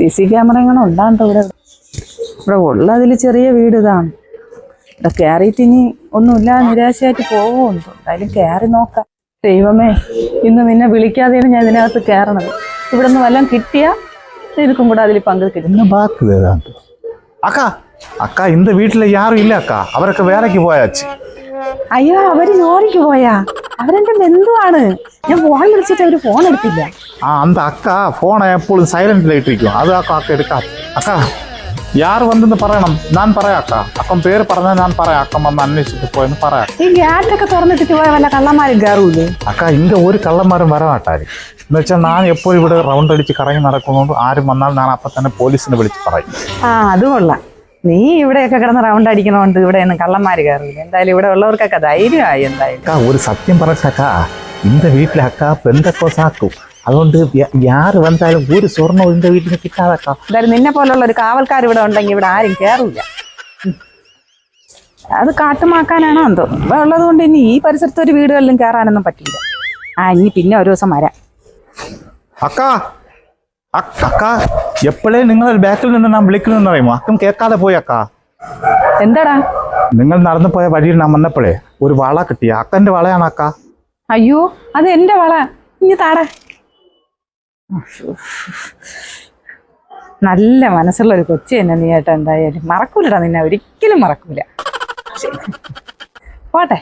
CC camera എങ്ങനെ ഉണ്ടാണ്ടോ ഇവിടെ ഉള്ളതിൽ ചെറിയ വീട് ഇതാണ്. ഇവിടെ കയറിയിട്ട് ഇനി ഒന്നുമില്ല, നിരാശയായിട്ട് പോകുമോ? എന്തായാലും കയറി നോക്കാം. ദൈവമേ, ഇന്ന് നിന്നെ വിളിക്കാതെയാണ് ഞാൻ ഇതിനകത്ത് കയറണത്. ഇവിടെ നിന്ന് വല്ലതും കിട്ടിയാ എനിക്കും കൂടെ അതിൽ പങ്കെടുക്കില്ല. அக்கா அக்கா இந்த வீட்டுல யாரும் இல்ல அக்கா, அவருக்கு வேலைக்கு போயாச்சு. അയ്യോ, അവര് ജോലിക്ക് പോയാ? അവരെന്റെ ബന്ധുവാണ്. ഞാൻ ഫോൺ വിളിച്ചിട്ട് അവര് ഫോൺ എടുത്തില്ല. அந்த அக்கா போனை எப்பொழுதும் சைலண்ட்ல இட்டிருக்கும், அது அக்கா எடுக்காது. அக்கா யார் வந்து പറയണം, ഞാൻ പറയാം അക്ക. അപ്പം പേര് പറഞ്ഞാൽ ഞാൻ പറയാം, അക്കം വന്ന് അന്വേഷിച്ചിട്ട് പോയെന്ന് പറയാം. ഈ ഗ്യാറ്റൊക്കെ തുറന്നിട്ടിട്ട് പോയ വല്ല കള്ളന്മാരും കയറൂലേ? അക്ക ഇങ്ങ ഒരു കള്ളന്മാരും വരമാട്ടാര്. എന്ന് വെച്ചാൽ ഞാൻ എപ്പോഴും ഇവിടെ റൗണ്ട് അടിച്ച് കറങ്ങി നടക്കുന്നതുകൊണ്ട് ആരും വന്നാൽ ഞാൻ അപ്പം തന്നെ പോലീസിനെ വിളിച്ച് പറയും. അത് കൊള്ളാം. നീ ഇവിടെയൊക്കെ കിടന്ന് റൗണ്ട് അടിക്കണോണ്ട് ഇവിടെ ഒന്നും കള്ളന്മാര് കയറില്ല. എന്തായാലും ഇവിടെ ഉള്ളവർക്കൊക്കെ ധൈര്യമായി. എന്തായാലും അക്ക ഒരു സത്യം പറഞ്ഞക്ക, இந்த വീട്ടിലെ അക്ക പെന്തക്കോസാക്കും. അതുകൊണ്ട് യാറ് വന്നാലും ഒരു സ്വർണ്ണവും இந்த വീട്ടിൽ കിട്ടാതക്ക. എന്തായാലും നിന്നെ പോലുള്ള ഒരു കാവൽക്കാർ ഇവിടെ ഉണ്ടെങ്കിൽ ഇവിടെ ആരും കയറൂല. അത് കാട്ടുമാക്കാനാണോ എന്തോ. ഇവിടെ ഉള്ളത് കൊണ്ട് ഇനി ഈ പരിസരത്ത് ഒരു വീടുകളിലും കയറാനൊന്നും പറ്റില്ല. ഇനി പിന്നെ ഒരു ദിവസം വരാം. അക്ക അക്ക എപ്പോഴേ നിങ്ങൾ ബാക്കിൽ നിന്ന് ഞാൻ വിളിക്കണമെന്ന് പറയുമോ? അക്കം കേൾക്കാതെ പോയി അക്ക. എന്താടാ? നിങ്ങൾ നടന്നു പോയ വഴിയിൽ ഞാൻ വന്നപ്പോഴേ ഒരു വള കിട്ടിയ. അക്കന്റെ വളയാണ് അക്ക. അയ്യോ, അത് എന്റെ വള. ഇനി താടെ. നല്ല മനസ്സുള്ള ഒരു കൊച്ചു തന്നെ നീ ഏട്ടാ. എന്തായാലും മറക്കൂലടാ, നിന്നെ ഒരിക്കലും മറക്കൂല. പോട്ടെ.